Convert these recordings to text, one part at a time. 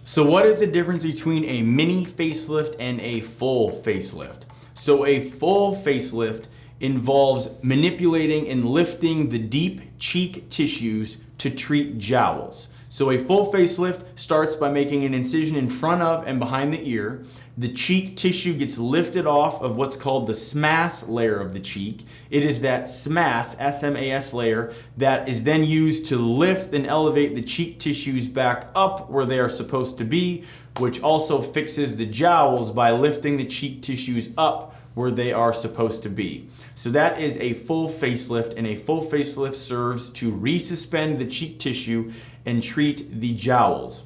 So what is the difference between a mini facelift and a full facelift? So a full facelift involves manipulating and lifting the deep cheek tissues to treat jowls. So a full facelift starts by making an incision in front of and behind the ear. The cheek tissue gets lifted off of what's called the SMAS layer of the cheek. It is that SMAS, S-M-A-S layer, that is then used to lift and elevate the cheek tissues back up where they are supposed to be, which also fixes the jowls by lifting the cheek tissues up where they are supposed to be. So that is a full facelift, and a full facelift serves to resuspend the cheek tissue and treat the jowls.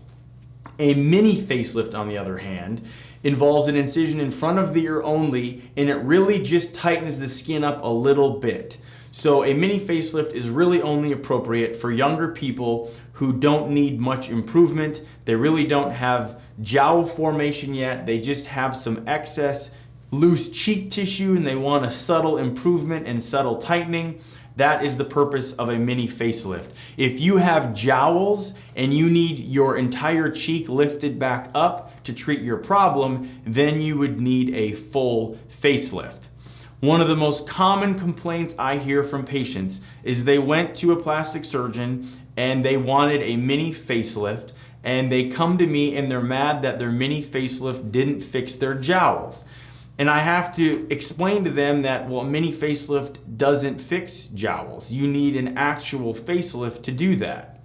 A mini facelift, on the other hand, involves an incision in front of the ear only, and it really just tightens the skin up a little bit. So a mini facelift is really only appropriate for younger people who don't need much improvement. They really don't have jowl formation yet. They just have some excess loose cheek tissue and they want a subtle improvement and subtle tightening. That is the purpose of a mini facelift. If you have jowls and you need your entire cheek lifted back up to treat your problem, then you would need a full facelift. One of the most common complaints I hear from patients is they went to a plastic surgeon and they wanted a mini facelift, and they come to me and they're mad that their mini facelift didn't fix their jowls. And I have to explain to them that, well, mini facelift doesn't fix jowls. You need an actual facelift to do that.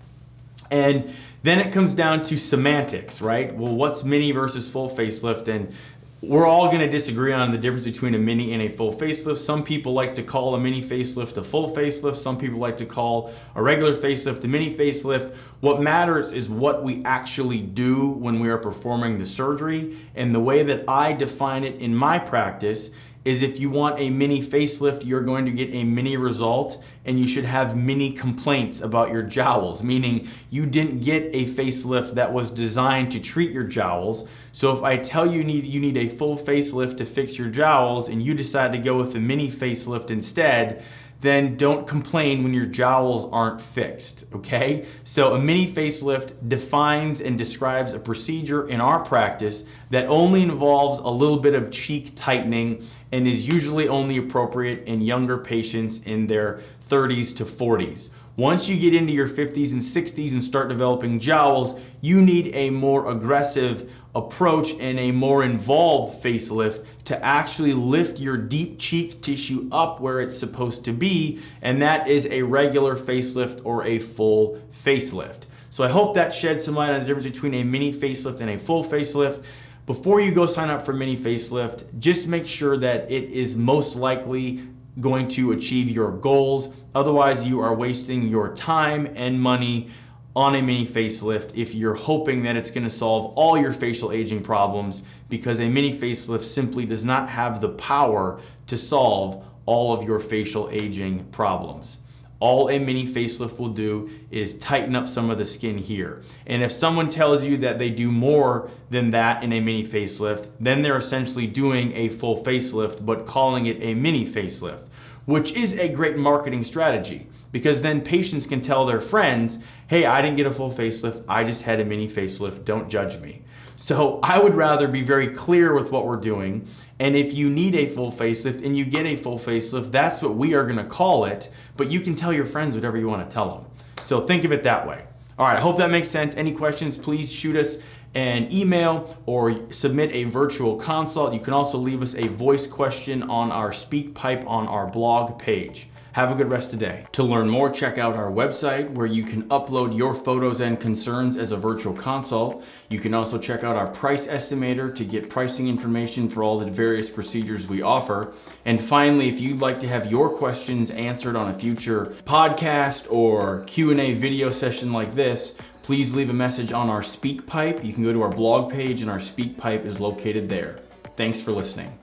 And then it comes down to semantics, right? Well, what's mini versus full facelift? And we're all gonna disagree on the difference between a mini and a full facelift. Some people like to call a mini facelift a full facelift. Some people like to call a regular facelift a mini facelift. What matters is what we actually do when we are performing the surgery. And the way that I define it in my practice is, if you want a mini facelift, you're going to get a mini result, and you should have mini complaints about your jowls, meaning you didn't get a facelift that was designed to treat your jowls. So if I tell you you need a full facelift to fix your jowls and you decide to go with a mini facelift instead, then don't complain when your jowls aren't fixed, okay? So a mini facelift defines and describes a procedure in our practice that only involves a little bit of cheek tightening and is usually only appropriate in younger patients in their 30s to 40s. Once you get into your 50s and 60s and start developing jowls, you need a more aggressive approach and a more involved facelift to actually lift your deep cheek tissue up where it's supposed to be, and that is a regular facelift or a full facelift. So I hope that sheds some light on the difference between a mini facelift and a full facelift. Before you go sign up for mini facelift, just make sure that it is most likely going to achieve your goals. Otherwise, you are wasting your time and money on a mini facelift if you're hoping that it's going to solve all your facial aging problems, because a mini facelift simply does not have the power to solve all of your facial aging problems. All a mini facelift will do is tighten up some of the skin here. And if someone tells you that they do more than that in a mini facelift, then they're essentially doing a full facelift but calling it a mini facelift, which is a great marketing strategy, because then patients can tell their friends, hey, I didn't get a full facelift, I just had a mini facelift, don't judge me. So I would rather be very clear with what we're doing, and if you need a full facelift and you get a full facelift, that's what we are gonna call it, but you can tell your friends whatever you wanna tell them. So think of it that way. All right, I hope that makes sense. Any questions, please shoot us an email or submit a virtual consult. You can also leave us a voice question on our SpeakPipe on our blog page. Have a good rest of the day. To learn more, check out our website where you can upload your photos and concerns as a virtual consult. You can also check out our price estimator to get pricing information for all the various procedures we offer. And finally, if you'd like to have your questions answered on a future podcast or Q&A video session like this, please leave a message on our SpeakPipe. You can go to our blog page and our SpeakPipe is located there. Thanks for listening.